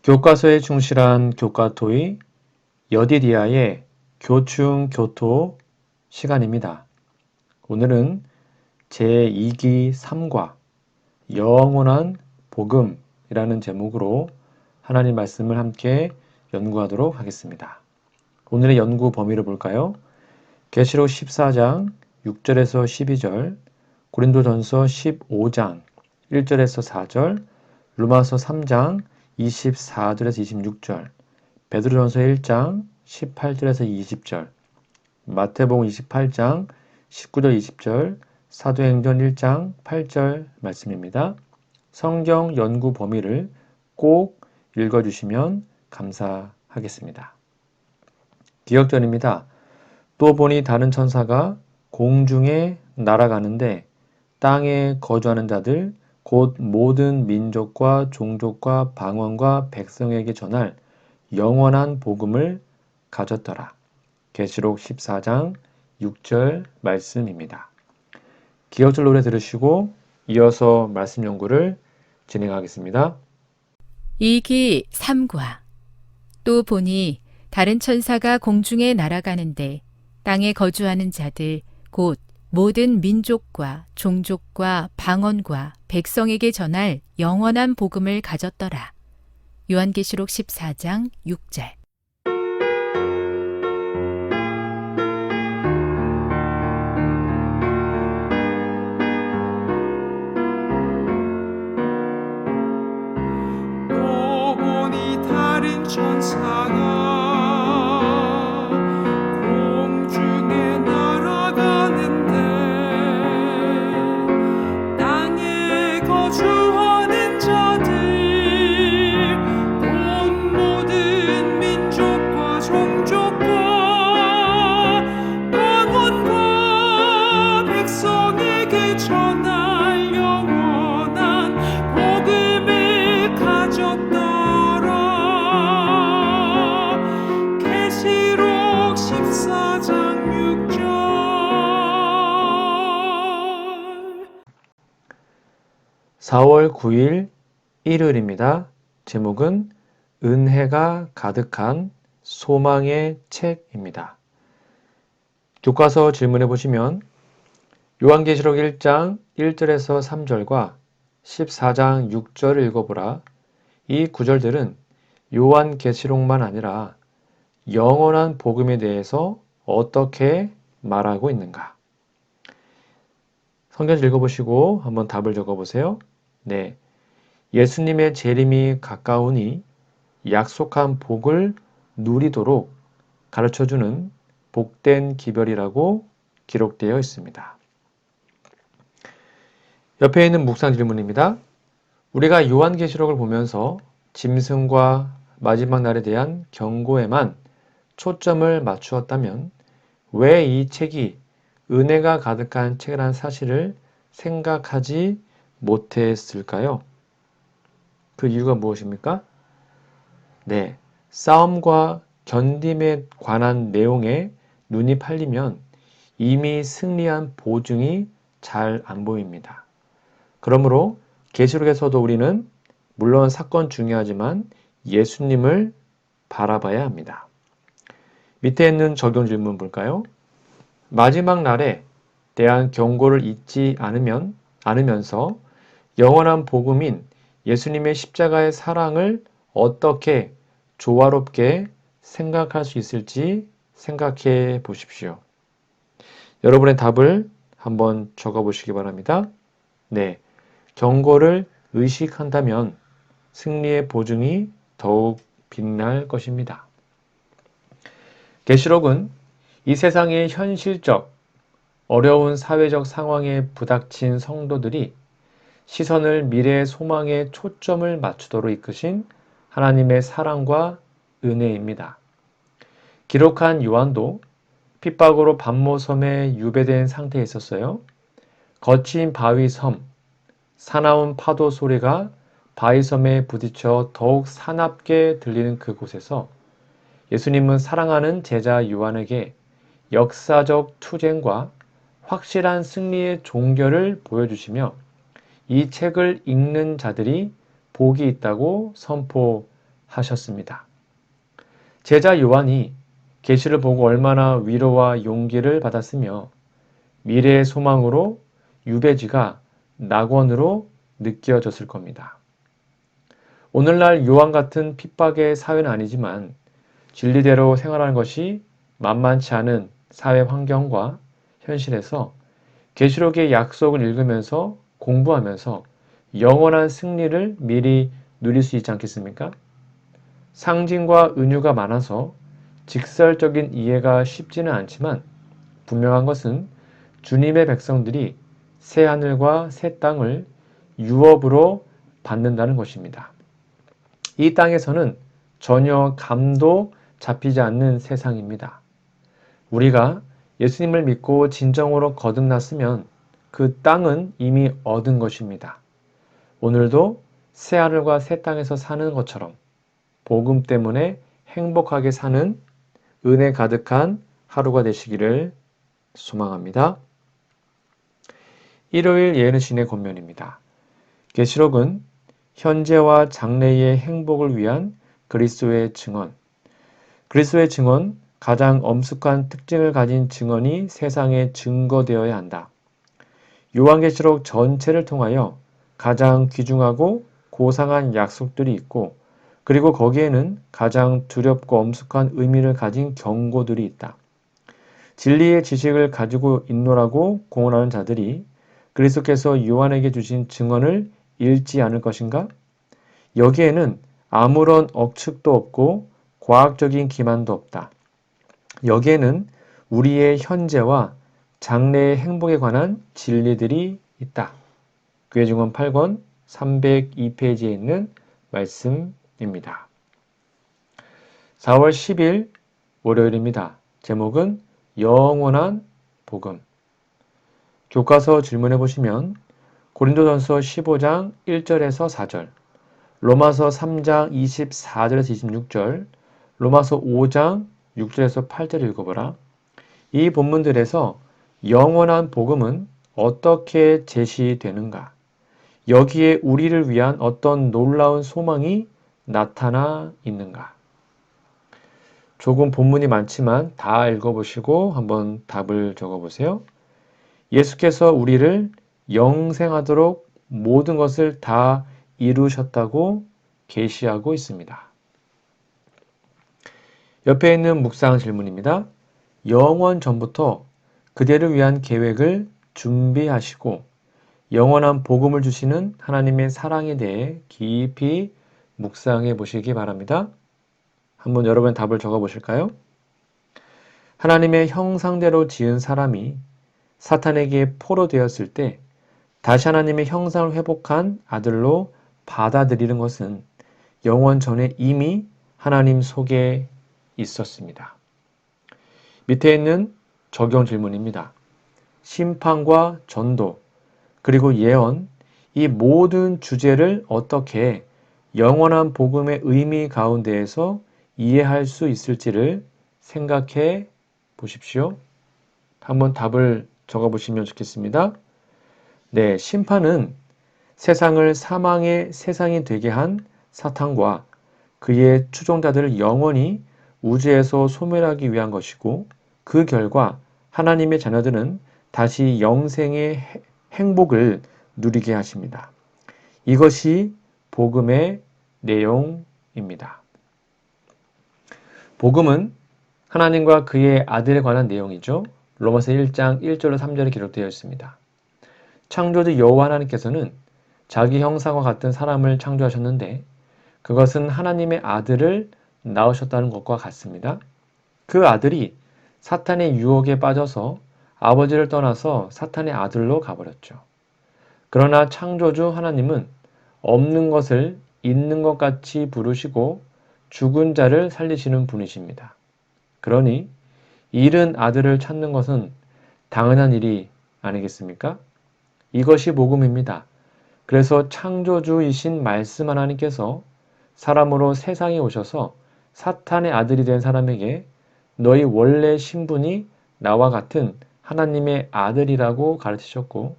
교과서에 충실한 교과토의 여디디아의 교충교토 시간입니다. 오늘은 제2기 3과 영원한 복음이라는 제목으로 하나님 말씀을 함께 연구하도록 하겠습니다. 오늘의 연구 범위를 볼까요? 계시록 14장 6절에서 12절, 고린도전서 15장 1절에서 4절, 로마서 3장 24절에서 26절, 베드로전서 1장 18절에서 20절, 마태복음 28장 19절 20절, 사도행전 1장 8절 말씀입니다. 성경 연구 범위를 꼭 읽어주시면 감사하겠습니다. 기억전입니다. 또 보니 다른 천사가 공중에 날아가는데 땅에 거주하는 자들 곧 모든 민족과 종족과 방언과 백성에게 전할 영원한 복음을 가졌더라. 계시록 14장 6절 말씀입니다. 기억절 노래 들으시고 이어서 말씀 연구를 진행하겠습니다. 2기 3과 또 보니 다른 천사가 공중에 날아가는데 땅에 거주하는 자들 곧 모든 민족과 종족과 방언과 백성에게 전할 영원한 복음을 가졌더라. 요한계시록 14장 6절. 또 보니 다른 천사가 공중에 날아가는데 땅에 거주하는 자들 곧 모든 민족과 종족과 방언과 백성에게 전할 영원한 복음을 가졌더라. 계시록 14장 6절. 4월 9일 일요일입니다. 제목은 은혜가 가득한 소망의 책입니다. 교과서 질문해 보시면 요한계시록 1장 1절에서 3절과 14장 6절을 읽어보라. 이 구절들은 요한계시록만 아니라 영원한 복음에 대해서 어떻게 말하고 있는가? 성경 읽어보시고 한번 답을 적어보세요. 네, 예수님의 재림이 가까우니 약속한 복을 누리도록 가르쳐주는 복된 기별이라고 기록되어 있습니다. 옆에 있는 묵상 질문입니다. 우리가 요한계시록을 보면서 짐승과 마지막 날에 대한 경고에만 초점을 맞추었다면 왜 이 책이 은혜가 가득한 책이라는 사실을 생각하지 못했을까요? 그 이유가 무엇입니까? 네, 싸움과 견딤에 관한 내용에 눈이 팔리면 이미 승리한 보증이 잘 안 보입니다. 그러므로 계시록에서도 우리는 물론 사건 중요하지만 예수님을 바라봐야 합니다. 밑에 있는 적용 질문 볼까요? 마지막 날에 대한 경고를 잊지 않으면서 영원한 복음인 예수님의 십자가의 사랑을 어떻게 조화롭게 생각할 수 있을지 생각해 보십시오. 여러분의 답을 한번 적어 보시기 바랍니다. 네, 경고를 의식한다면 승리의 보증이 더욱 빛날 것입니다. 계시록은 이 세상의 현실적, 어려운 사회적 상황에 부닥친 성도들이 시선을 미래의 소망에 초점을 맞추도록 이끄신 하나님의 사랑과 은혜입니다. 기록한 요한도 핍박으로 반모섬에 유배된 상태에 있었어요. 거친 바위섬, 사나운 파도 소리가 바위섬에 부딪혀 더욱 사납게 들리는 그곳에서 예수님은 사랑하는 제자 요한에게 역사적 투쟁과 확실한 승리의 종결을 보여주시며 이 책을 읽는 자들이 복이 있다고 하셨습니다. 제자 요한이 계시를 보고 얼마나 위로와 용기를 받았으며 미래의 소망으로 유배지가 낙원으로 느껴졌을 겁니다. 오늘날 요한 같은 핍박의 사회는 아니지만 진리대로 생활하는 것이 만만치 않은 사회 환경과 현실에서 계시록의 약속을 읽으면서 공부하면서 영원한 승리를 미리 누릴 수 있지 않겠습니까? 상징과 은유가 많아서 직설적인 이해가 쉽지는 않지만 분명한 것은 주님의 백성들이 새 하늘과 새 땅을 유업으로 받는다는 것입니다. 이 땅에서는 전혀 감도 잡히지 않는 세상입니다. 우리가 예수님을 믿고 진정으로 거듭났으면 그 땅은 이미 얻은 것입니다. 오늘도 새 하늘과 새 땅에서 사는 것처럼 복음 때문에 행복하게 사는 은혜 가득한 하루가 되시기를 소망합니다. 일요일 예언의 신의 권면입니다. 계시록은 현재와 장래의 행복을 위한 그리스도의 증언. 그리스도의 증언, 가장 엄숙한 특징을 가진 증언이 세상에 증거되어야 한다. 요한계시록 전체를 통하여 가장 귀중하고 고상한 약속들이 있고 그리고 거기에는 가장 두렵고 엄숙한 의미를 가진 경고들이 있다. 진리의 지식을 가지고 있노라고 공언하는 자들이 그리스도께서 요한에게 주신 증언을 읽지 않을 것인가? 여기에는 아무런 억측도 없고 과학적인 기만도 없다. 여기에는 우리의 현재와 장래의 행복에 관한 진리들이 있다. 교회 증언 8권 302페이지에 있는 말씀입니다. 4월 10일 월요일입니다. 제목은 영원한 복음. 교과서 질문해 보시면 고린도전서 15장 1절에서 4절, 로마서 3장 24절에서 26절, 로마서 5장 6절에서 8절 읽어보라. 이 본문들에서 영원한 복음은 어떻게 제시되는가? 여기에 우리를 위한 어떤 놀라운 소망이 나타나 있는가? 조금 본문이 많지만 다 읽어보시고 한번 답을 적어보세요. 예수께서 우리를 영생하도록 모든 것을 다 이루셨다고 계시하고 있습니다. 옆에 있는 묵상 질문입니다. 영원 전부터 그대를 위한 계획을 준비하시고 영원한 복음을 주시는 하나님의 사랑에 대해 깊이 묵상해 보시기 바랍니다. 한번 여러분 답을 적어 보실까요? 하나님의 형상대로 지은 사람이 사탄에게 포로되었을 때 다시 하나님의 형상을 회복한 아들로 받아들이는 것은 영원 전에 이미 하나님 속에 있었습니다. 밑에 있는 적용 질문입니다. 심판과 전도, 그리고 예언, 이 모든 주제를 어떻게 영원한 복음의 의미 가운데에서 이해할 수 있을지를 생각해 보십시오. 한번 답을 적어보시면 좋겠습니다. 네, 심판은 세상을 사망의 세상이 되게 한 사탄과 그의 추종자들을 영원히 우주에서 소멸하기 위한 것이고 그 결과 하나님의 자녀들은 다시 영생의 행복을 누리게 하십니다. 이것이 복음의 내용입니다. 복음은 하나님과 그의 아들에 관한 내용이죠. 로마서 1장 1절로 3절에 기록되어 있습니다. 창조주 여호와 하나님께서는 자기 형상과 같은 사람을 창조하셨는데 그것은 하나님의 아들을 낳으셨다는 것과 같습니다. 그 아들이 사탄의 유혹에 빠져서 아버지를 떠나서 사탄의 아들로 가버렸죠. 그러나 창조주 하나님은 없는 것을 있는 것 같이 부르시고 죽은 자를 살리시는 분이십니다. 그러니 잃은 아들을 찾는 것은 당연한 일이 아니겠습니까? 이것이 복음입니다. 그래서 창조주이신 말씀 하나님께서 사람으로 세상에 오셔서 사탄의 아들이 된 사람에게 너희 원래 신분이 나와 같은 하나님의 아들이라고 가르치셨고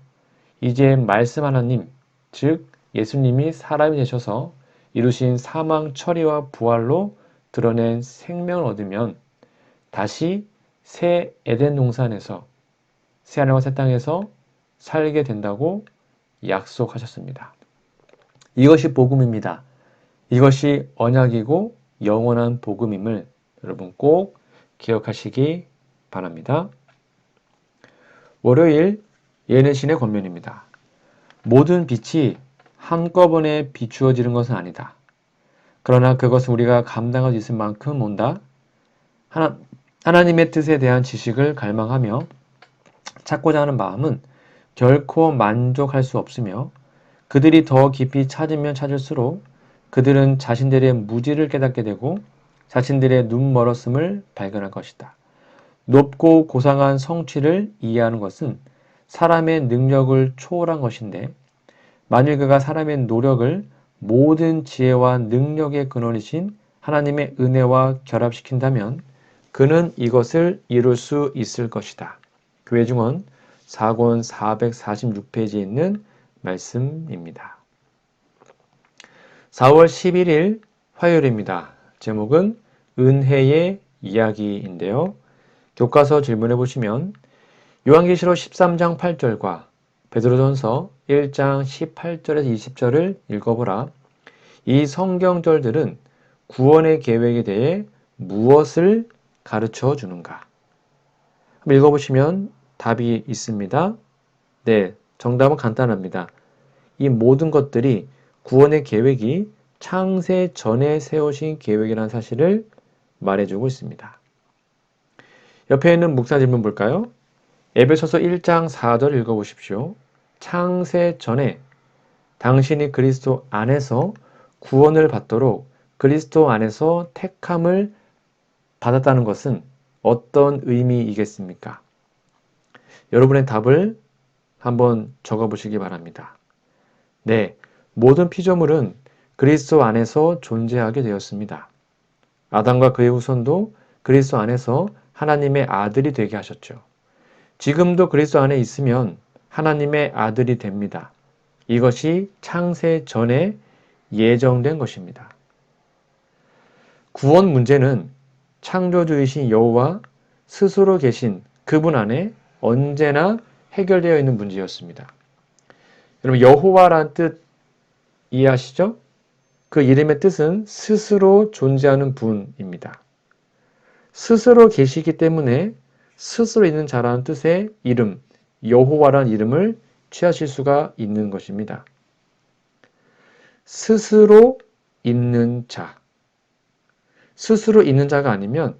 이제 말씀 하나님, 즉 예수님이 사람이 되셔서 이루신 사망 처리와 부활로 드러낸 생명을 얻으면 다시 새 에덴 동산에서 새 하늘과 새 땅에서 살게 된다고 약속하셨습니다. 이것이 복음입니다. 이것이 언약이고 영원한 복음임을 여러분 꼭 기억하시기 바랍니다. 월요일 예내신의 권면입니다. 모든 빛이 한꺼번에 비추어지는 것은 아니다. 그러나 그것은 우리가 감당할 수 있을 만큼 온다. 하나님의 뜻에 대한 지식을 갈망하며 찾고자 하는 마음은 결코 만족할 수 없으며 그들이 더 깊이 찾으면 찾을수록 그들은 자신들의 무지를 깨닫게 되고 자신들의 눈멀었음을 발견할 것이다. 높고 고상한 성취를 이해하는 것은 사람의 능력을 초월한 것인데 만일 그가 사람의 노력을 모든 지혜와 능력의 근원이신 하나님의 은혜와 결합시킨다면 그는 이것을 이룰 수 있을 것이다. 교회 증언 4권 446페이지에 있는 말씀입니다. 4월 11일 화요일입니다. 제목은 은혜의 이야기인데요. 교과서 질문해 보시면 요한계시록 13장 8절과 베드로전서 1장 18절에서 20절을 읽어보라. 이 성경절들은 구원의 계획에 대해 무엇을 가르쳐 주는가? 한번 읽어보시면 답이 있습니다. 네, 정답은 간단합니다. 이 모든 것들이 구원의 계획이 창세 전에 세우신 계획이라는 사실을 말해주고 있습니다. 옆에 있는 묵상 질문 볼까요? 에베소서 1장 4절 읽어보십시오. 창세 전에 당신이 그리스도 안에서 구원을 받도록 그리스도 안에서 택함을 받았다는 것은 어떤 의미이겠습니까? 여러분의 답을 한번 적어보시기 바랍니다. 네, 모든 피조물은 그리스도 안에서 존재하게 되었습니다. 아담과 그의 후손도 그리스도 안에서 하나님의 아들이 되게 하셨죠. 지금도 그리스도 안에 있으면 하나님의 아들이 됩니다. 이것이 창세 전에 예정된 것입니다. 구원 문제는 창조주이신 여호와 스스로 계신 그분 안에 언제나 해결되어 있는 문제였습니다. 여러분 여호와라는 뜻 이해하시죠? 그 이름의 뜻은 스스로 존재하는 분입니다. 스스로 계시기 때문에 스스로 있는 자라는 뜻의 이름, 여호와라는 이름을 취하실 수가 있는 것입니다. 스스로 있는 자. 스스로 있는 자가 아니면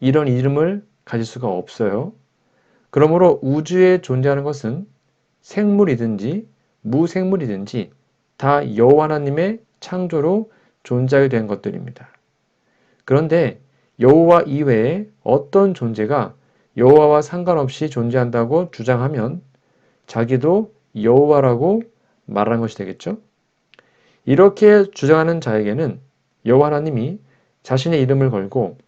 이런 이름을 가질 수가 없어요. 그러므로 우주에 존재하는 것은 생물이든지 무생물이든지 다 여호와 하나님의 창조로 존재하게 된 것들입니다. 그런데 여호와 이외에 어떤 존재가 여호와와 상관없이 존재한다고 주장하면 자기도 여호와라고 말하는 것이 되겠죠? 이렇게 주장하는 자에게는 여호와 하나님이 자신의 이름을 걸고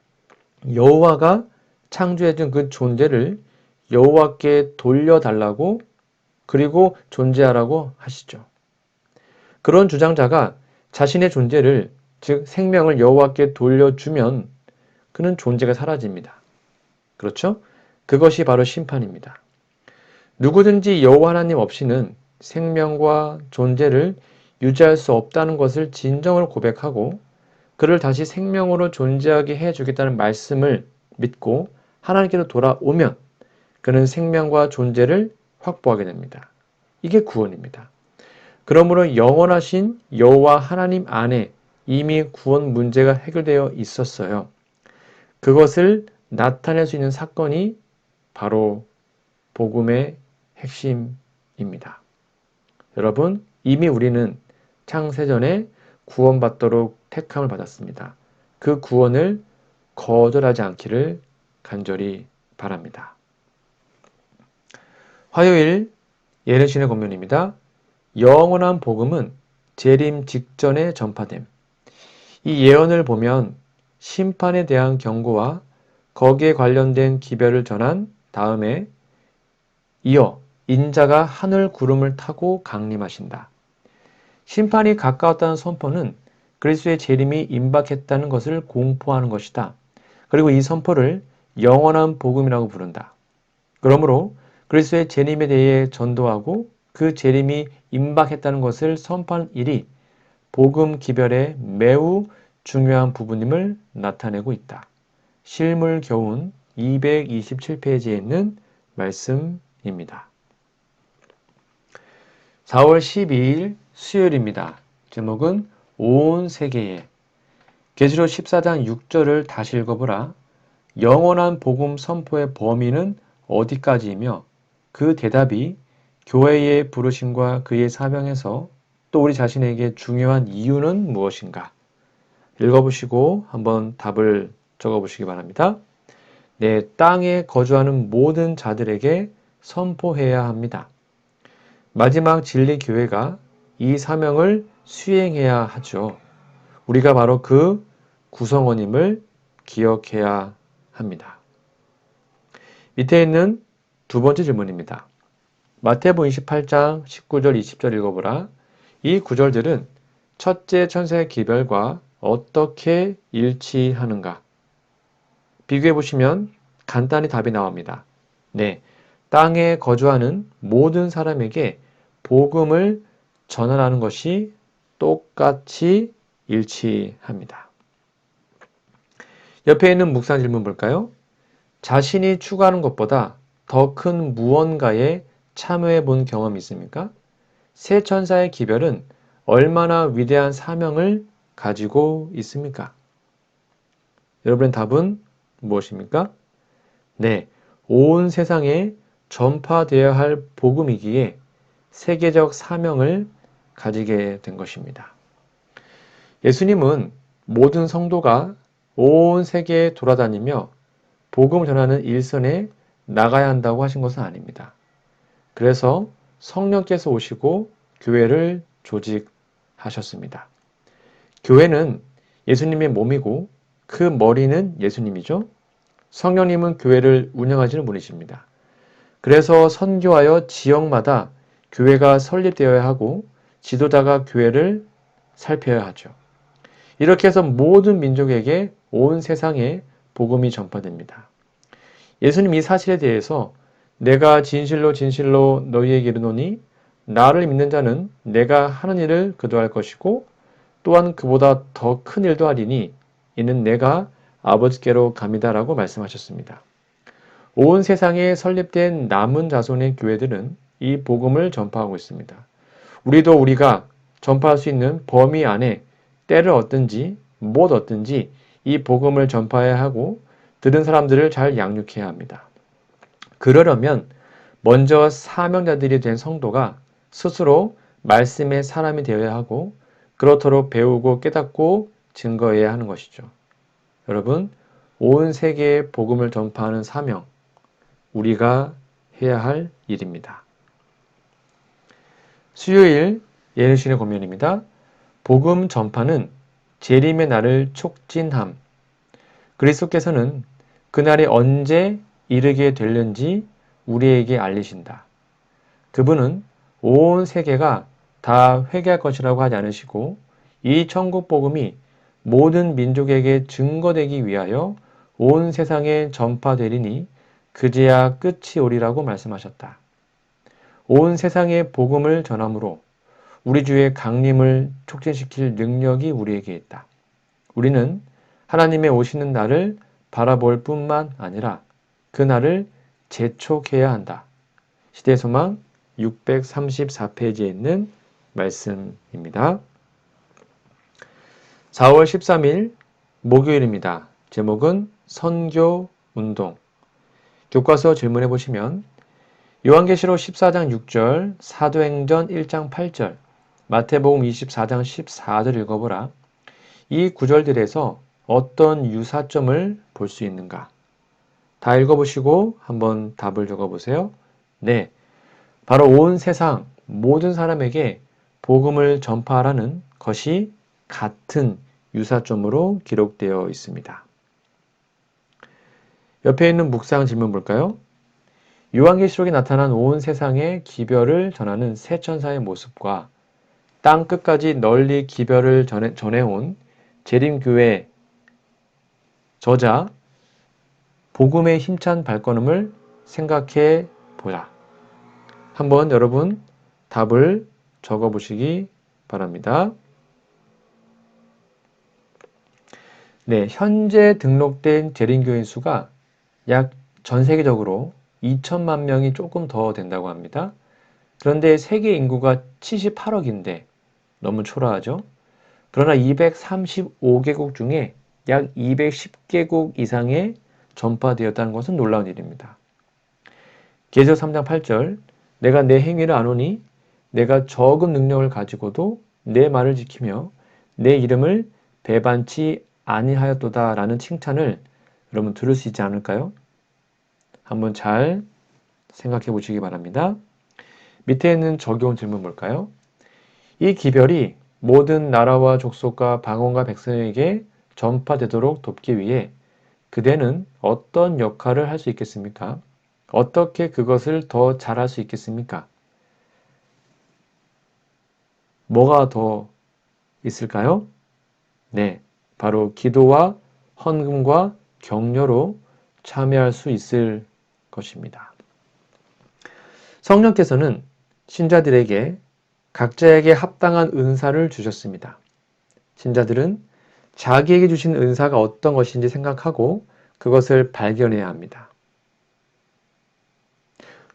여호와가 창조해준 그 존재를 여호와께 돌려달라고 그리고 존재하라고 하시죠. 그런 주장자가 자신의 존재를 즉 생명을 여호와께 돌려주면 그는 존재가 사라집니다. 그렇죠? 그것이 바로 심판입니다. 누구든지 여호와 하나님 없이는 생명과 존재를 유지할 수 없다는 것을 진정으로 고백하고 그를 다시 생명으로 존재하게 해주겠다는 말씀을 믿고 하나님께로 돌아오면 그는 생명과 존재를 확보하게 됩니다. 이게 구원입니다. 그러므로 영원하신 여호와 하나님 안에 이미 구원 문제가 해결되어 있었어요. 그것을 나타낼 수 있는 사건이 바로 복음의 핵심입니다. 여러분, 이미 우리는 창세전에 구원받도록 택함을 받았습니다. 그 구원을 거절하지 않기를 간절히 바랍니다. 화요일 예언신의 권면입니다. 영원한 복음은 재림 직전에 전파됨. 이 예언을 보면 심판에 대한 경고와 거기에 관련된 기별을 전한 다음에 이어 인자가 하늘 구름을 타고 강림하신다. 심판이 가까웠다는 선포는 그리스도의 재림이 임박했다는 것을 공포하는 것이다. 그리고 이 선포를 영원한 복음이라고 부른다. 그러므로 그리스도의 재림에 대해 전도하고 그 재림이 임박했다는 것을 선포하는 일이 복음 기별의 매우 중요한 부분임을 나타내고 있다. 실물 교훈 227페이지에 있는 말씀입니다. 4월 12일 수요일입니다. 제목은 온 세계에. 계시록 14장 6절을 다시 읽어보라. 영원한 복음 선포의 범위는 어디까지이며 그 대답이 교회의 부르심과 그의 사명에서 또 우리 자신에게 중요한 이유는 무엇인가? 읽어보시고 한번 답을 적어보시기 바랍니다. 네, 땅에 거주하는 모든 자들에게 선포해야 합니다. 마지막 진리 교회가 이 사명을 수행해야 하죠. 우리가 바로 그 구성원임을 기억해야 합니다. 밑에 있는 두 번째 질문입니다. 마태복음 28장 19절 20절 읽어보라. 이 구절들은 첫째 천사의 기별과 어떻게 일치하는가? 비교해 보시면 간단히 답이 나옵니다. 네, 땅에 거주하는 모든 사람에게 복음을 전하라는 것이 똑같이 일치합니다. 옆에 있는 묵상 질문 볼까요? 자신이 추구하는 것보다 더 큰 무언가에 참여해 본 경험이 있습니까? 새 천사의 기별은 얼마나 위대한 사명을 가지고 있습니까? 여러분의 답은 무엇입니까? 네, 온 세상에 전파되어야 할 복음이기에 세계적 사명을 가지게 된 것입니다. 예수님은 모든 성도가 온 세계에 돌아다니며 복음을 전하는 일선에 나가야 한다고 하신 것은 아닙니다. 그래서 성령께서 오시고 교회를 조직하셨습니다. 교회는 예수님의 몸이고 그 머리는 예수님이죠. 성령님은 교회를 운영하시는 분이십니다. 그래서 선교하여 지역마다 교회가 설립되어야 하고 지도자가 교회를 살펴야 하죠. 이렇게 해서 모든 민족에게 온 세상에 복음이 전파됩니다. 예수님 이 사실에 대해서 내가 진실로 진실로 너희에게 이르노니 나를 믿는 자는 내가 하는 일을 그도 할 것이고 또한 그보다 더 큰 일도 하리니 이는 내가 아버지께로 감이다라고 말씀하셨습니다. 온 세상에 설립된 남은 자손의 교회들은 이 복음을 전파하고 있습니다. 우리도 우리가 전파할 수 있는 범위 안에 때를 얻든지 못 얻든지 이 복음을 전파해야 하고 들은 사람들을 잘 양육해야 합니다. 그러려면 먼저 사명자들이 된 성도가 스스로 말씀의 사람이 되어야 하고 그렇도록 배우고 깨닫고 증거해야 하는 것이죠. 여러분, 온 세계에 복음을 전파하는 사명, 우리가 해야 할 일입니다. 수요일 예능신의 고면입니다. 복음 전파는 재림의 날을 촉진함. 그리스도께서는 그날이 언제 이르게 될는지 우리에게 알리신다. 그분은 온 세계가 다 회개할 것이라고 하지 않으시고 이 천국 복음이 모든 민족에게 증거되기 위하여 온 세상에 전파되리니 그제야 끝이 오리라고 말씀하셨다. 온 세상에 복음을 전함으로 우리 주의 강림을 촉진시킬 능력이 우리에게 있다. 우리는 하나님의 오시는 날을 바라볼 뿐만 아니라 그 날을 재촉해야 한다. 시대소망 634페이지에 있는 말씀입니다. 4월 13일 목요일입니다. 제목은 선교운동. 교과서 질문해 보시면 요한계시록 14장 6절, 사도행전 1장 8절, 마태복음 24장 14절 읽어보라. 이 구절들에서 어떤 유사점을 볼 수 있는가? 다 읽어보시고 한번 답을 적어보세요. 네, 바로 온 세상 모든 사람에게 복음을 전파하라는 것이 같은 유사점으로 기록되어 있습니다. 옆에 있는 묵상 질문 볼까요? 요한계시록에 나타난 온 세상의 기별을 전하는 새 천사의 모습과 땅 끝까지 널리 기별을 전해온 재림교회 저자 복음의 힘찬 발걸음을 생각해 보자. 한번 여러분 답을 적어 보시기 바랍니다. 네, 현재 등록된 재림교인 수가 약 전 세계적으로 2천만 명이 조금 더 된다고 합니다. 그런데 세계 인구가 78억인데 너무 초라하죠? 그러나 235개국 중에 약 210개국 이상에 전파되었다는 것은 놀라운 일입니다. 계시록 3장 8절 내가 내 행위를 아노니 내가 적은 능력을 가지고도 내 말을 지키며 내 이름을 배반치 아니하였도다 라는 칭찬을 여러분 들을 수 있지 않을까요? 한번 잘 생각해 보시기 바랍니다. 밑에 있는 적용 질문 볼까요? 이 기별이 모든 나라와 족속과 방언과 백성에게 전파되도록 돕기 위해 그대는 어떤 역할을 할 수 있겠습니까? 어떻게 그것을 더 잘할 수 있겠습니까? 뭐가 더 있을까요? 네, 바로 기도와 헌금과 격려로 참여할 수 있을 것입니다. 성령께서는 신자들에게 각자에게 합당한 은사를 주셨습니다. 신자들은 자기에게 주신 은사가 어떤 것인지 생각하고 그것을 발견해야 합니다.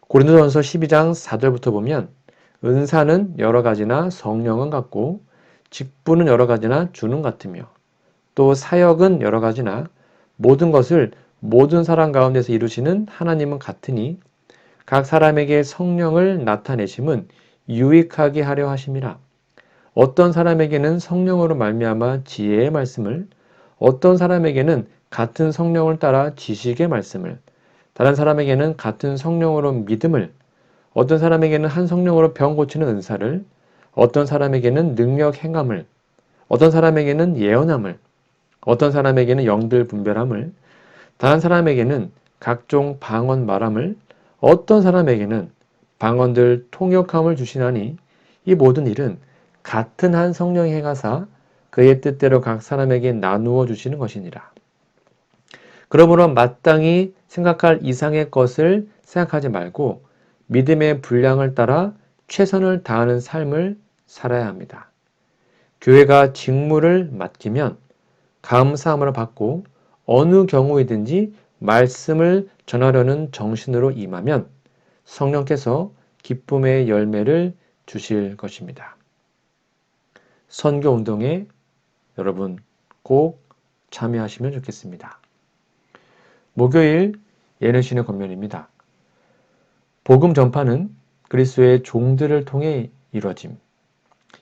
고린도전서 12장 4절부터 보면 은사는 여러 가지나 성령은 같고 직분은 여러 가지나 주는 같으며 또 사역은 여러 가지나 모든 것을 모든 사람 가운데서 이루시는 하나님은 같으니 각 사람에게 성령을 나타내심은 유익하게 하려 하심이라. 어떤 사람에게는 성령으로 말미암아 지혜의 말씀을, 어떤 사람에게는 같은 성령을 따라 지식의 말씀을, 다른 사람에게는 같은 성령으로 믿음을, 어떤 사람에게는 한 성령으로 병 고치는 은사를, 어떤 사람에게는 능력 행함을, 어떤 사람에게는 예언함을, 어떤 사람에게는 영들 분별함을, 다른 사람에게는 각종 방언 말함을, 어떤 사람에게는 방언들 통역함을 주시나니 이 모든 일은 같은 한 성령이 행하사 그의 뜻대로 각 사람에게 나누어 주시는 것이니라. 그러므로 마땅히 생각할 이상의 것을 생각하지 말고 믿음의 분량을 따라 최선을 다하는 삶을 살아야 합니다. 교회가 직무를 맡기면 감사함을 받고 어느 경우이든지 말씀을 전하려는 정신으로 임하면 성령께서 기쁨의 열매를 주실 것입니다. 선교운동에 여러분 꼭 참여하시면 좋겠습니다. 목요일 예능신의 권면입니다. 복음 전파는 그리스도의 종들을 통해 이루어짐.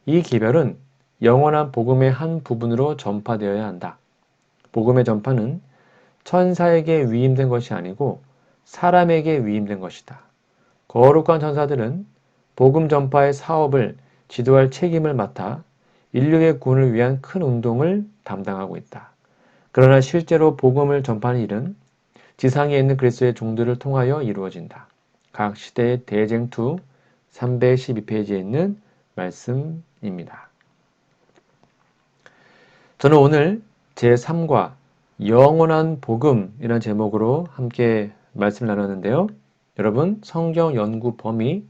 이 기별은 영원한 복음의 한 부분으로 전파되어야 한다. 복음의 전파는 천사에게 위임된 것이 아니고 사람에게 위임된 것이다. 거룩한 천사들은 복음 전파의 사업을 지도할 책임을 맡아 인류의 구원을 위한 큰 운동을 담당하고 있다. 그러나 실제로 복음을 전파하는 일은 지상에 있는 그리스도의 종들을 통하여 이루어진다. 각 시대의 대쟁투 312페이지에 있는 말씀입니다. 저는 오늘 제3과 영원한 복음이라는 제목으로 함께 말씀을 나눴는데요. 여러분 성경 연구 범위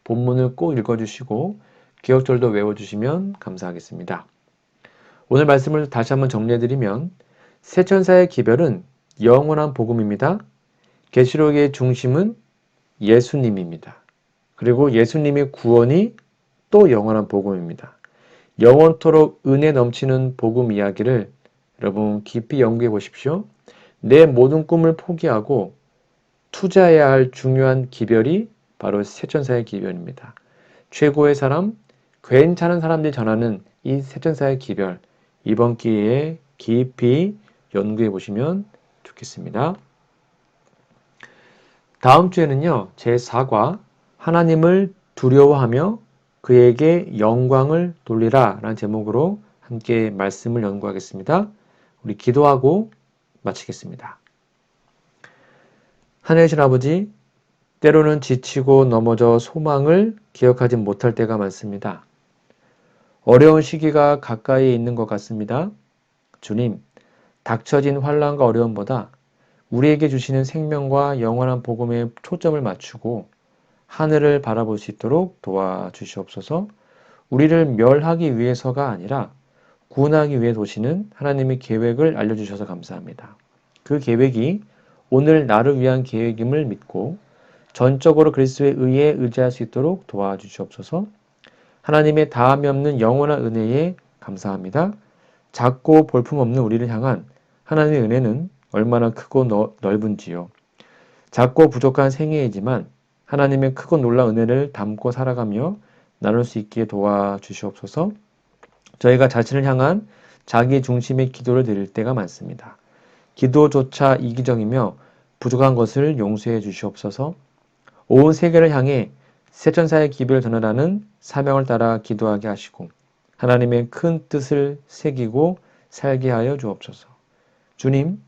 본문을 꼭 읽어주시고 기억절도 외워주시면 감사하겠습니다. 오늘 말씀을 다시 한번 정리해드리면 새 천사의 기별은 영원한 복음입니다. 계시록의 중심은 예수님입니다. 그리고 예수님의 구원이 또 영원한 복음입니다. 영원토록 은혜 넘치는 복음 이야기를 여러분 깊이 연구해 보십시오. 내 모든 꿈을 포기하고 투자해야 할 중요한 기별이 바로 새천사의 기별입니다. 최고의 사람, 괜찮은 사람들이 전하는 이 새천사의 기별, 이번 기회에 깊이 연구해 보시면 좋겠습니다. 다음 주에는요, 제4과 하나님을 두려워하며 그에게 영광을 돌리라 라는 제목으로 함께 말씀을 연구하겠습니다. 우리 기도하고 마치겠습니다. 하늘이신 아버지, 때로는 지치고 넘어져 소망을 기억하지 못할 때가 많습니다. 어려운 시기가 가까이에 있는 것 같습니다. 주님, 닥쳐진 환난과 어려움보다 우리에게 주시는 생명과 영원한 복음에 초점을 맞추고 하늘을 바라볼 수 있도록 도와주시옵소서. 우리를 멸하기 위해서가 아니라 구원하기 위해 도시는 하나님의 계획을 알려주셔서 감사합니다. 그 계획이 오늘 나를 위한 계획임을 믿고 전적으로 그리스도의 의에 의지할 수 있도록 도와주시옵소서. 하나님의 다함이 없는 영원한 은혜에 감사합니다. 작고 볼품없는 우리를 향한 하나님의 은혜는 얼마나 크고 넓은지요. 작고 부족한 생애이지만 하나님의 크고 놀라운 은혜를 담고 살아가며 나눌 수 있기에 도와주시옵소서. 저희가 자신을 향한 자기 중심의 기도를 드릴 때가 많습니다. 기도조차 이기적이며 부족한 것을 용서해 주시옵소서. 온 세계를 향해 세천사의 기별을 전하라는 사명을 따라 기도하게 하시고 하나님의 큰 뜻을 새기고 살게 하여 주옵소서. 주님,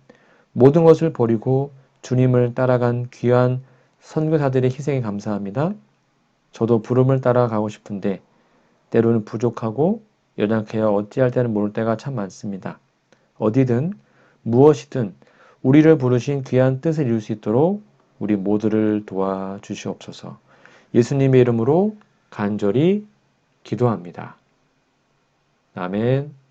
모든 것을 버리고 주님을 따라간 귀한 선교사들의 희생에 감사합니다. 저도 부름을 따라가고 싶은데 때로는 부족하고 연약해야 어찌할 때는 모를 때가 참 많습니다. 어디든 무엇이든 우리를 부르신 귀한 뜻을 이룰 수 있도록 우리 모두를 도와주시옵소서. 예수님의 이름으로 간절히 기도합니다. 아멘.